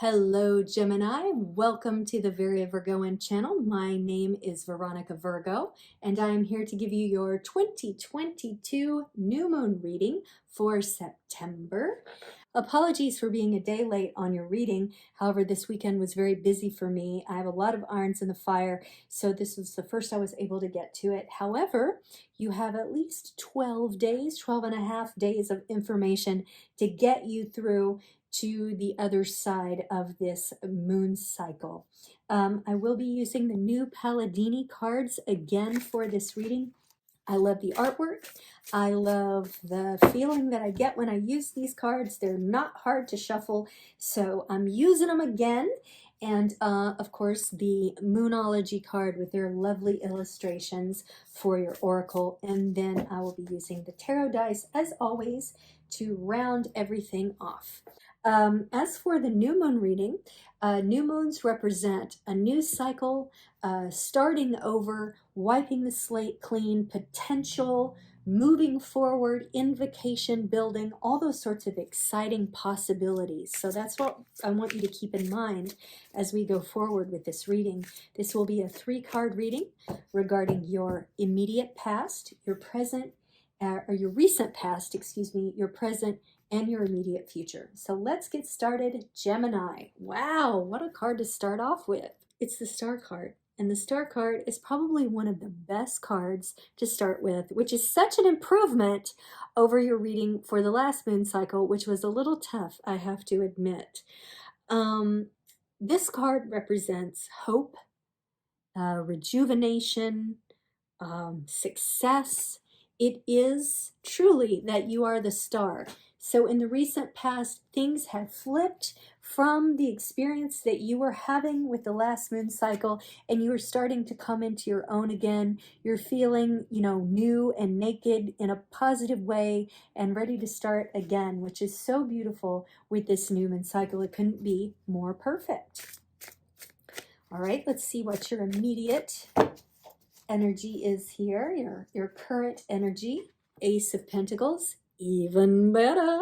Hello, Gemini. Welcome to the Very Virgoan channel. My name is Veronica Virgo, and I am here to give you your 2022 new moon reading for September. Apologies for being a day late on your reading. However, this weekend was very busy for me. I have a lot of irons in the fire, so this was the first I was able to get to it. However, you have at least 12 days, 12 and a half days of information to get you through to the other side of this moon cycle. I will be using the new Palladini cards again for this reading. I love the artwork. I love the feeling that I get when I use these cards. They're not hard to shuffle, so I'm using them again. And of course, the Moonology card with their lovely illustrations for your oracle. And then I will be using the tarot dice, as always, to round everything off. As for the new moon reading, new moons represent a new cycle, starting over, wiping the slate clean, potential, moving forward, invocation building, all those sorts of exciting possibilities. So that's what I want you to keep in mind as we go forward with this reading. This will be a 3-card reading regarding your immediate past, your present, or your recent past, excuse me, your present, and your immediate future. So let's get started. Gemini. Wow, what a card to start off with. It's the Star card. And the Star card is probably one of the best cards to start with, which is such an improvement over your reading for the last moon cycle, which was a little tough, I have to admit. This card represents hope, rejuvenation, success. It is truly that you are the star. So in the recent past, things have flipped from the experience that you were having with the last moon cycle, and you are starting to come into your own again. You're feeling, new and naked in a positive way and ready to start again, which is so beautiful with this new moon cycle. It couldn't be more perfect. All right, let's see what your immediate energy is here, your current energy. Ace of Pentacles, even better.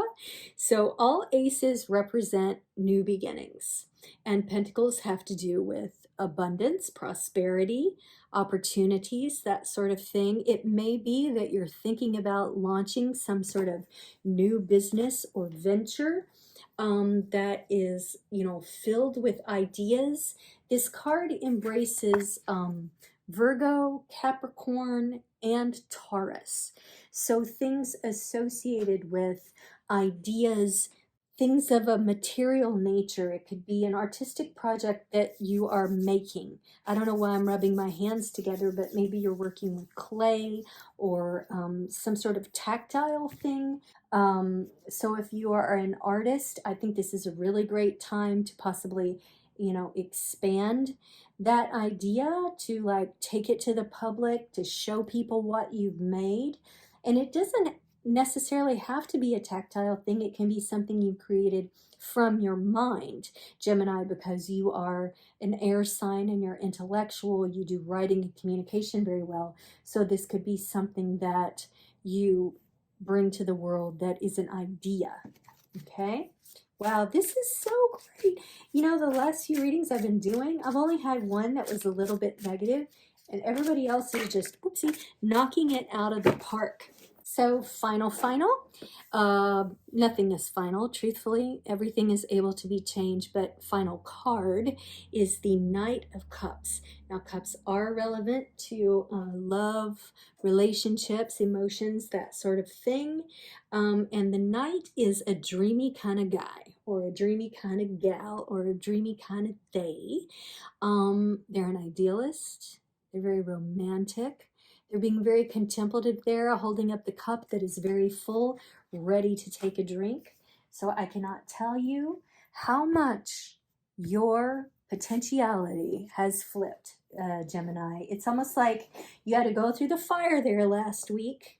So all aces represent new beginnings, and pentacles have to do with abundance, prosperity, opportunities, that sort of thing. It may be that you're thinking about launching some sort of new business or venture that is, filled with ideas. This card embraces Virgo, Capricorn, and Taurus. So things associated with ideas, things of a material nature. It could be an artistic project that you are making. I don't know why I'm rubbing my hands together, but maybe you're working with clay or some sort of tactile thing. So if you are an artist, I think this is a really great time to possibly, expand that idea, to take it to the public, to show people what you've made. And it doesn't necessarily have to be a tactile thing. It can be something you created from your mind, Gemini, because you are an air sign and you're intellectual. You do writing and communication very well. So this could be something that you bring to the world that is an idea. Okay. Wow, this is so great. The last few readings I've been doing, I've only had one that was a little bit negative, and everybody else is just, oopsie, knocking it out of the park. So final. Nothing is final, truthfully. Everything is able to be changed, but final card is the Knight of Cups. Now, cups are relevant to love, relationships, emotions, that sort of thing. And the Knight is a dreamy kind of guy, or a dreamy kind of gal, or a dreamy kind of they. They're an idealist. They're very romantic. They're being very contemplative there, holding up the cup that is very full, ready to take a drink. So I cannot tell you how much your potentiality has flipped, Gemini. It's almost like you had to go through the fire there last week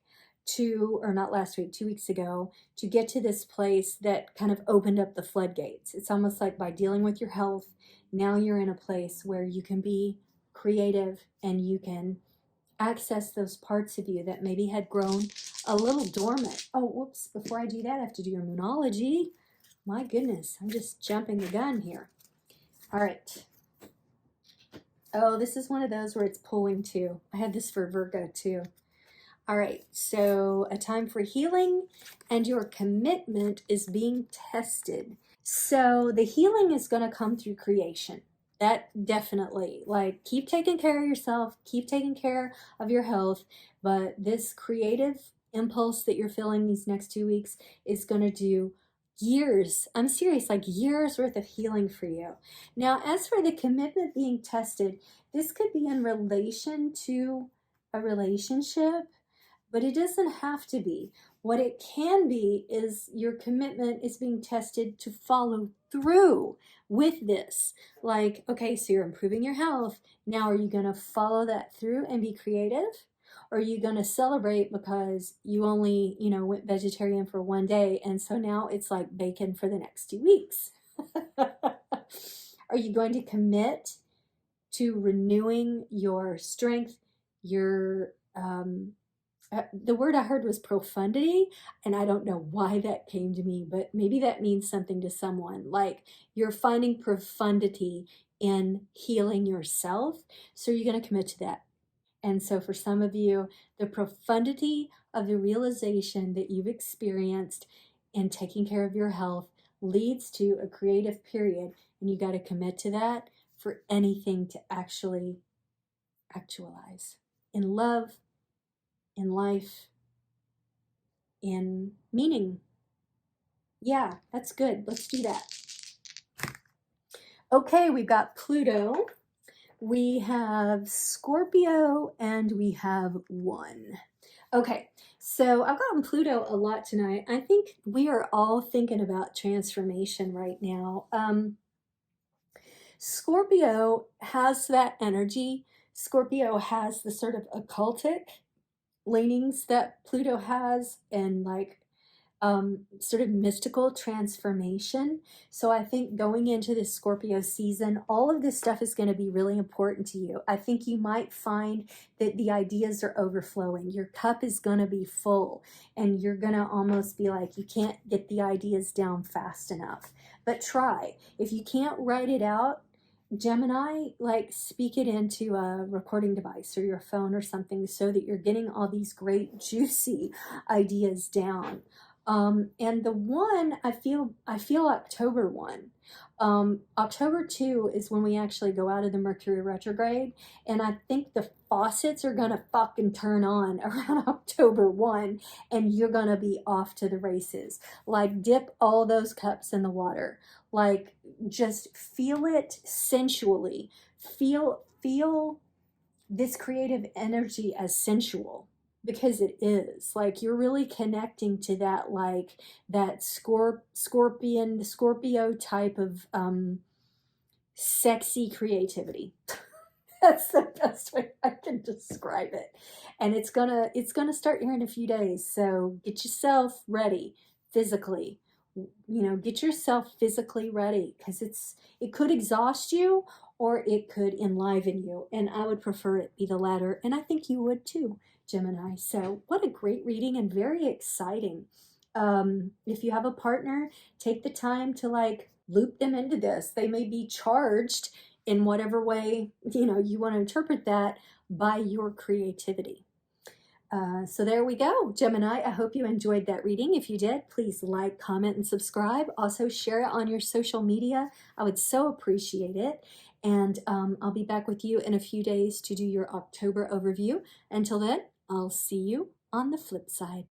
or not last week, 2 weeks ago, to get to this place that kind of opened up the floodgates. It's almost like by dealing with your health, now you're in a place where you can be creative and you can access those parts of you that maybe had grown a little dormant. Oh, whoops, before I do that, I have to do your Moonology. My goodness, I'm just jumping the gun here. All right. Oh, this is one of those where it's pulling too. I had this for Virgo too. All right, so a time for healing, and your commitment is being tested. So the healing is going to come through creation. That definitely, like, keep taking care of yourself, keep taking care of your health, but this creative impulse that you're feeling these next 2 weeks is going to do years, I'm serious, like years worth of healing for you. Now, as for the commitment being tested, this could be in relation to a relationship, but it doesn't have to be. What it can be is your commitment is being tested to follow through with this. Like, okay, so you're improving your health. Now, are you going to follow that through and be creative? Or are you going to celebrate because you only, went vegetarian for 1 day, and so now it's like bacon for the next 2 weeks? Are you going to commit to renewing your strength, your the word I heard was profundity, and I don't know why that came to me, but maybe that means something to someone. Like, you're finding profundity in healing yourself, so you're going to commit to that. And so for some of you, the profundity of the realization that you've experienced in taking care of your health leads to a creative period, and you got to commit to that for anything to actually actualize in love, in life, in meaning. Yeah, that's good. Let's do that. Okay, we've got Pluto, we have Scorpio, and we have 1. Okay, so I've gotten Pluto a lot tonight. I think we are all thinking about transformation right now. Scorpio has that energy. Scorpio has the sort of occultic leanings that Pluto has, and like sort of mystical transformation. So I think going into this Scorpio season, all of this stuff is going to be really important to you. I think you might find that the ideas are overflowing. Your cup is going to be full, and you're going to almost be like, you can't get the ideas down fast enough. But try. If you can't write it out, Gemini, like, speak it into a recording device or your phone or something, so that you're getting all these great juicy ideas down. And the 1, I feel October 1. October 2 is when we actually go out of the Mercury retrograde, and I think the faucets are gonna fucking turn on around October 1, and you're gonna be off to the races. Like, dip all those cups in the water. Like, just feel it sensually. Feel this creative energy as sensual, because it is. Like, you're really connecting to that, like, that Scorpio type of sexy creativity. That's the best way I can describe it. And it's gonna start here in a few days, so get yourself ready physically. Get yourself physically ready, because it could exhaust you, or it could enliven you, and I would prefer it be the latter, and I think you would too, Gemini. So what a great reading, and very exciting. If you have a partner, take the time to, like, loop them into this. They may be charged in whatever way you want to interpret that by your creativity. So there we go, Gemini. I hope you enjoyed that reading. If you did, please like, comment, and subscribe. Also, share it on your social media. I would so appreciate it. And I'll be back with you in a few days to do your October overview. Until then, I'll see you on the flip side.